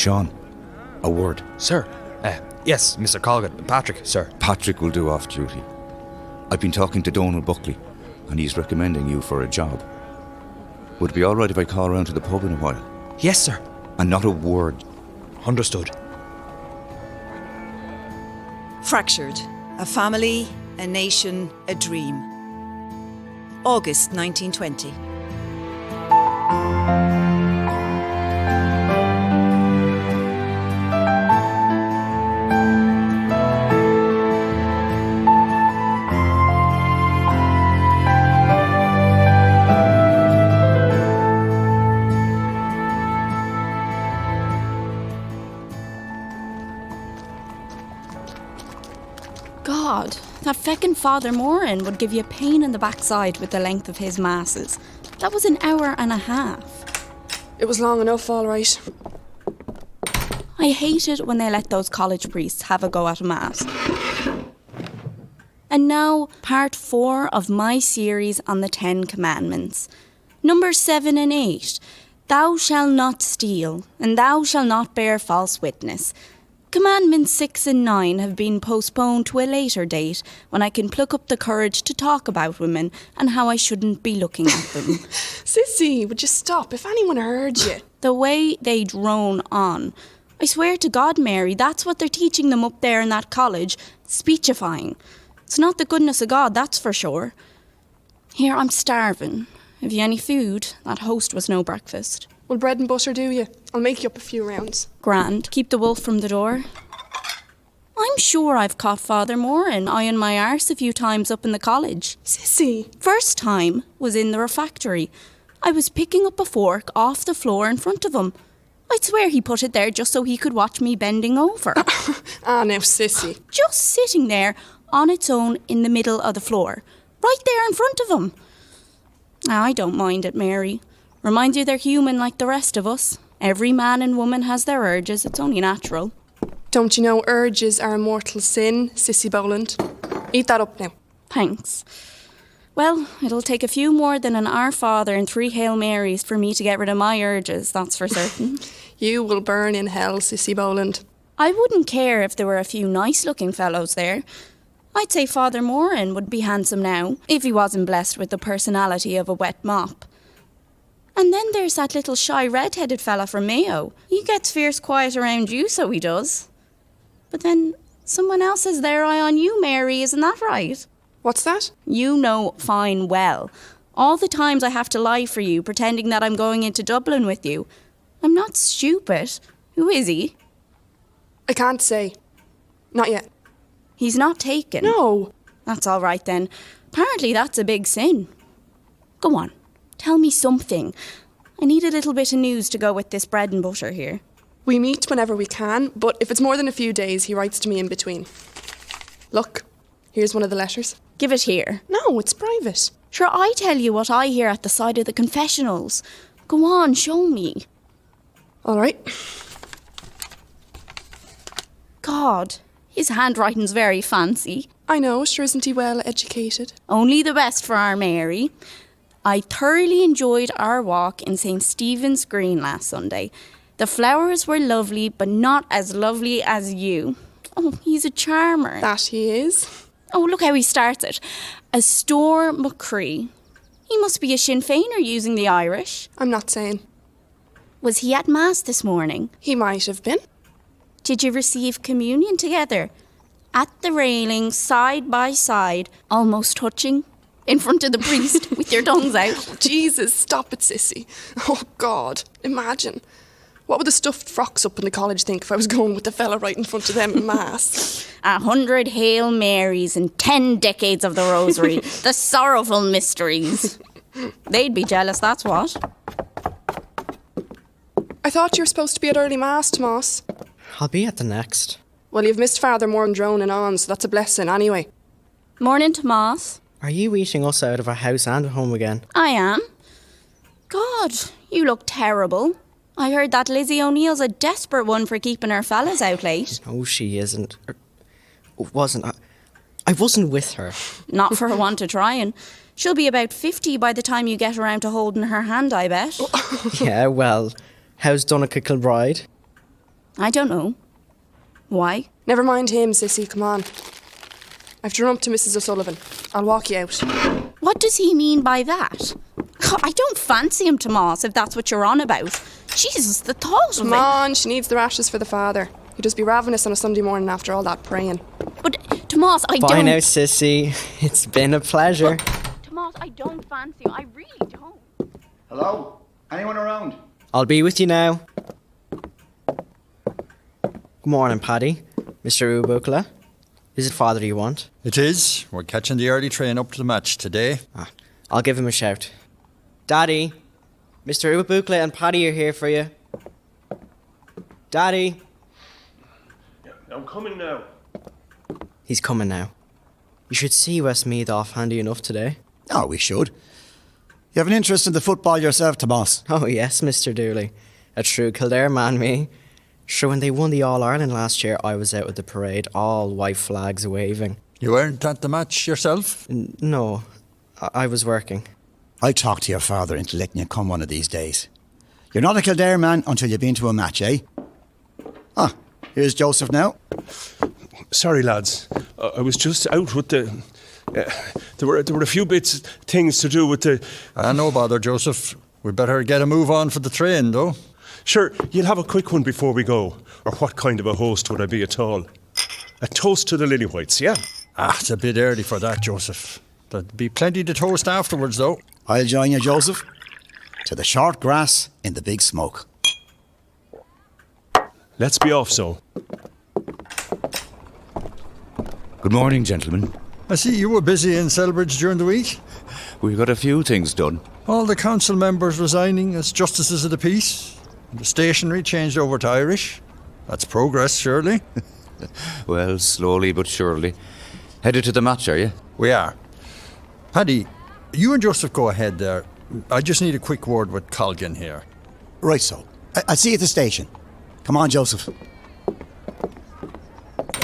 Sean, a word. Sir. Yes, Mr. Colgan. Patrick, sir. Patrick will do off duty. I've been talking to Donal Buckley, and he's recommending you for a job. Would it be all right if I call around to the pub in a while? Yes, sir. And not a word. Understood. Fractured. A family, a nation, a dream. August 1920. God, that feckin' Father Moran would give you a pain in the backside with the length of his masses. That was an hour and a half. It was long enough, all right. I hated when they let those college priests have a go at a mass. And now, part 4 of my series on the 10 Commandments. Numbers 7 and 8. Thou shalt not steal, and thou shalt not bear false witness. Commandments 6 and 9 have been postponed to a later date when I can pluck up the courage to talk about women and how I shouldn't be looking at them. Cissy, would you stop? If anyone heard you. The way they drone on. I swear to God, Mary, that's what they're teaching them up there in that college. Speechifying. It's not the goodness of God, that's for sure. Here, I'm starving. Have you any food? That host was no breakfast. Will bread and butter do you? I'll make you up a few rounds. Grand. Keep the wolf from the door. I'm sure I've caught Father Moran eyeing my arse a few times up in the college. Cissy. First time was in the refectory. I was picking up a fork off the floor in front of him. I'd swear he put it there just so he could watch me bending over. Now, Cissy. Just sitting there on its own in the middle of the floor. Right there in front of him. I don't mind it, Mary. Reminds you they're human like the rest of us. Every man and woman has their urges. It's only natural. Don't you know urges are a mortal sin, Cissy Boland? Eat that up now. Thanks. Well, it'll take a few more than an Our Father and 3 Hail Marys for me to get rid of my urges, that's for certain. You will burn in hell, Cissy Boland. I wouldn't care if there were a few nice-looking fellows there. I'd say Father Moran would be handsome now, if he wasn't blessed with the personality of a wet mop. And then there's that little shy red-headed fella from Mayo. He gets fierce quiet around you, so he does. But then someone else has their eye on you, Mary, isn't that right? What's that? You know fine well. All the times I have to lie for you, pretending that I'm going into Dublin with you. I'm not stupid. Who is he? I can't say. Not yet. He's not taken? No. That's all right then. Apparently that's a big sin. Go on. Tell me something. I need a little bit of news to go with this bread and butter here. We meet whenever we can, but if it's more than a few days, he writes to me in between. Look, here's one of the letters. Give it here. No, it's private. Sure, I tell you what I hear at the side of the confessionals. Go on, show me. All right. God, his handwriting's very fancy. I know, sure isn't he well educated? Only the best for our Mary. I thoroughly enjoyed our walk in St. Stephen's Green last Sunday. The flowers were lovely, but not as lovely as you. Oh, he's a charmer. That he is. Oh, look how he starts it. A Store McCree. He must be a Sinn Féiner using the Irish. I'm not saying. Was he at Mass this morning? He might have been. Did you receive communion together? At the railing, side by side, almost touching? In front of the priest, with your tongues out. Jesus, stop it, Cissy. Oh, God, imagine. What would the stuffed frocks up in the college think if I was going with the fella right in front of them in Mass? 100 Hail Marys and 10 decades of the Rosary. The sorrowful mysteries. They'd be jealous, that's what. I thought you were supposed to be at early Mass, Tomas. I'll be at the next. Well, you've missed Father Moran droning on, so that's a blessing anyway. Morning, Tomas. Are you eating us out of our house and home again? I am. God, you look terrible. I heard that Lizzie O'Neill's a desperate one for keeping her fellas out late. No, she isn't. Wasn't. I wasn't with her. Not for her want of trying. She'll be about 50 by the time you get around to holding her hand, I bet. Yeah, well, how's Donegal Kilbride? I don't know. Why? Never mind him, Cissy, come on. I've drawn up to Mrs. O'Sullivan. I'll walk you out. What does he mean by that? I don't fancy him, Tomas, if that's what you're on about. Jesus, the thought of Come it. on, she needs the rashes for the father. He'd just be ravenous on a Sunday morning after all that praying. But, Tomas, I Bye don't... now, Cissy. It's been a pleasure. Tomas, I don't fancy him. I really don't. Hello? Anyone around? I'll be with you now. Good morning, Paddy. Mr. UaBuachalla. Is it father you want? It is. We're catching the early train up to the match today. I'll give him a shout. Daddy, Mr. UaBuachalla and Paddy are here for you. Daddy. I'm coming now. He's coming now. You should see Westmeath off handy enough today. Oh, we should. You have an interest in the football yourself, Tomas? Oh yes, Mr. Dooley. A true Kildare man, me. Sure, when they won the All-Ireland last year, I was out at the parade, all white flags waving. You weren't at the match yourself? No, I was working. I'll talk to your father into letting you come one of these days. You're not a Kildare man until you've been to a match, eh? Ah, here's Joseph now. Sorry, lads. I was just out with the... there were a few things to do with the... No bother, Joseph. We'd better get a move on for the train, though. Sure, you'll have a quick one before we go. Or what kind of a host would I be at all? A toast to the Lily Whites, yeah? It's a bit early for that, Joseph. There'd be plenty to toast afterwards, though. I'll join you, Joseph. To the short grass in the big smoke. Let's be off, so. Good morning, gentlemen. I see you were busy in Selbridge during the week. We got a few things done. All the council members resigning as justices of the peace. The stationery changed over to Irish. That's progress, surely. Well, slowly but surely. Headed to the match, are you? We are. Paddy, you and Joseph go ahead there. I just need a quick word with Colgan here. Right so. I'll see you at the station. Come on, Joseph.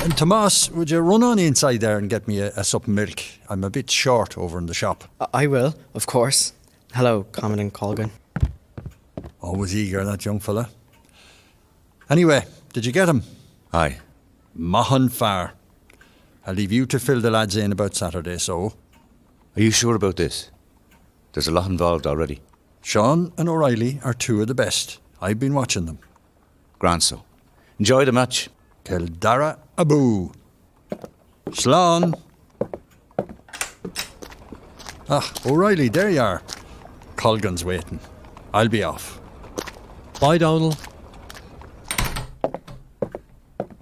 And Tomas, would you run on inside there and get me a sup of milk? I'm a bit short over in the shop. I will, of course. Hello, Commandant Colgan. Always eager, that young fella. Anyway, did you get him? Aye. Mahan far. I'll leave you to fill the lads in about Saturday, so. Are you sure about this? There's a lot involved already. Sean and O'Reilly are two of the best. I've been watching them. Grand so. Enjoy the match. Keldara Abu. Slán. O'Reilly, there you are. Colgan's waiting. I'll be off. Bye, Donal.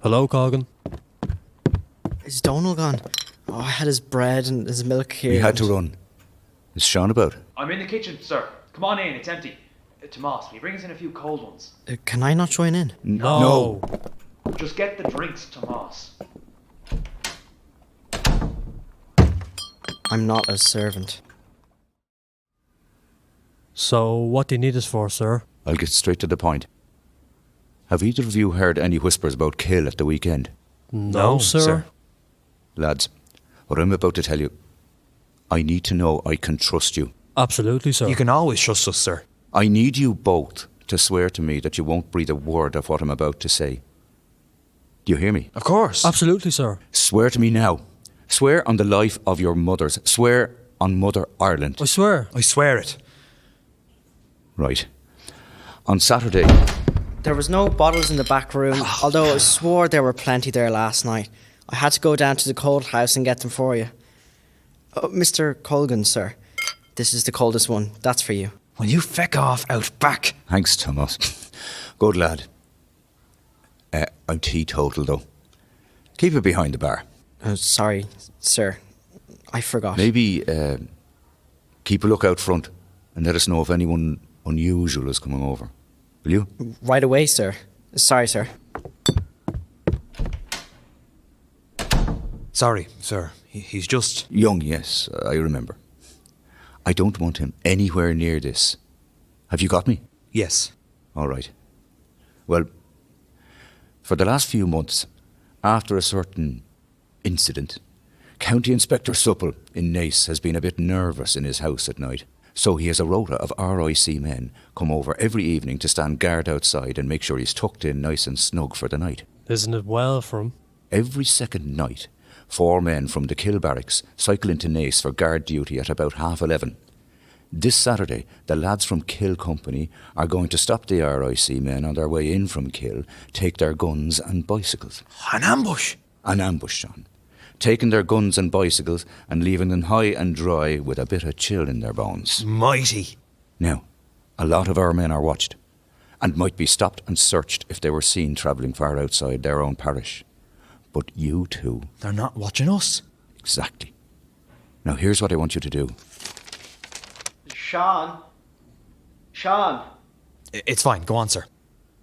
Hello, Colgan. Is Donal gone? Oh, I had his bread and his milk here. We had to run. Is Sean about? I'm in the kitchen, sir. Come on in, it's empty. Tomas, will you bring us in a few cold ones? Can I not join in? No. Just get the drinks, Tomas. I'm not a servant. So, what do you need us for, sir? I'll get straight to the point. Have either of you heard any whispers about Kill at the weekend? No, sir. Lads, what I'm about to tell you, I need to know I can trust you. Absolutely, sir. You can always trust us, sir. I need you both to swear to me that you won't breathe a word of what I'm about to say. Do you hear me? Of course. Absolutely, sir. Swear to me now. Swear on the life of your mothers. Swear on Mother Ireland. I swear. I swear it. Right. On Saturday... There was no bottles in the back room, although I swore there were plenty there last night. I had to go down to the cold house and get them for you. Mr. Colgan, sir. This is the coldest one. That's for you. Will you feck off out back? Thanks, Tomas. Good lad. I'm teetotal, though. Keep it behind the bar. Sorry, sir. I forgot. Maybe keep a look out front and let us know if anyone unusual is coming over. Will you? Right away, sir. Sorry, sir. Sorry, sir. He's just... Young, yes, I remember. I don't want him anywhere near this. Have you got me? Yes. All right. Well, for the last few months, after a certain incident, County Inspector Supple in Nace has been a bit nervous in his house at night. So he has a rota of RIC men come over every evening to stand guard outside and make sure he's tucked in nice and snug for the night. Isn't it well for him? Every second night, 4 men from the Kill barracks cycle into Naas for guard duty at about 11:30. This Saturday, the lads from Kill Company are going to stop the RIC men on their way in from Kill, take their guns and bicycles. An ambush? An ambush, John. Taking their guns and bicycles and leaving them high and dry with a bit of chill in their bones. Mighty. Now, a lot of our men are watched and might be stopped and searched if they were seen travelling far outside their own parish. But you two... They're not watching us. Exactly. Now here's what I want you to do. Sean? It's fine. Go on, sir.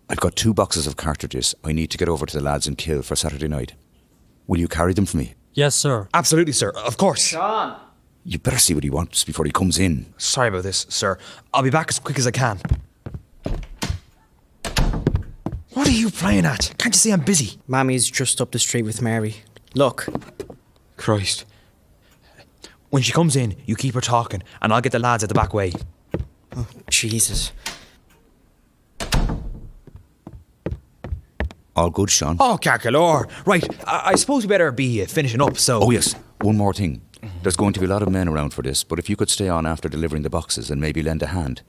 I've got 2 boxes of cartridges I need to get over to the lads in Kill for Saturday night. Will you carry them for me? Yes, sir. Absolutely, sir. Of course. Sean! You better see what he wants before he comes in. Sorry about this, sir. I'll be back as quick as I can. What are you playing at? Can't you see I'm busy? Mammy's just up the street with Mary. Look. Christ. When she comes in, you keep her talking, and I'll get the lads at the back way. Oh, Jesus. All good, Sean? Oh, Carcalor. Right, I suppose we better be finishing up, so... Oh, yes. One more thing. There's going to be a lot of men around for this, but if you could stay on after delivering the boxes and maybe lend a hand,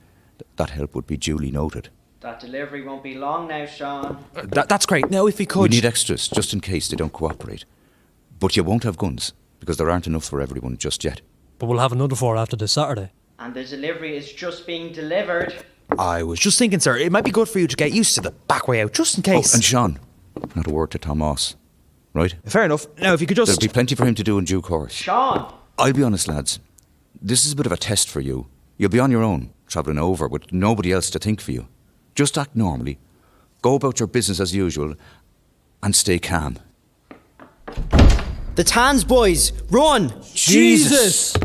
that help would be duly noted. That delivery won't be long now, Sean. That's great. Now, if we could... We need extras, just in case they don't cooperate. But you won't have guns, because there aren't enough for everyone just yet. But we'll have another 4 after this Saturday. And the delivery is just being delivered. I was just thinking, sir, it might be good for you to get used to the back way out, just in case. Oh, and Sean, not a word to Tomas, right? Fair enough. Now, if you could just... There'll be plenty for him to do in due course. Sean! I'll be honest, lads. This is a bit of a test for you. You'll be on your own, travelling over with nobody else to think for you. Just act normally, go about your business as usual, and stay calm. The Tans boys, run! Jesus!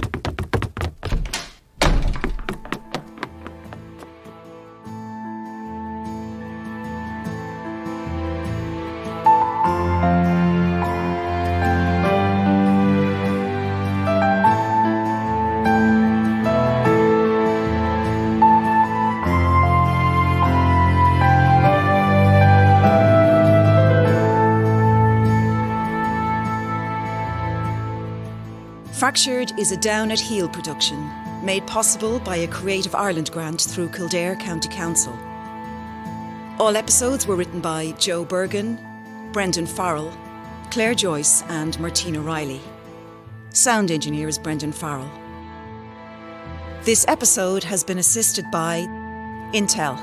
Fractured is a Down at Heel production, made possible by a Creative Ireland grant through Kildare County Council. All episodes were written by Joe Bergin, Brendan Farrell, Claire Joyce and Martina Reilly. Sound engineer is Brendan Farrell. This episode has been assisted by Intel.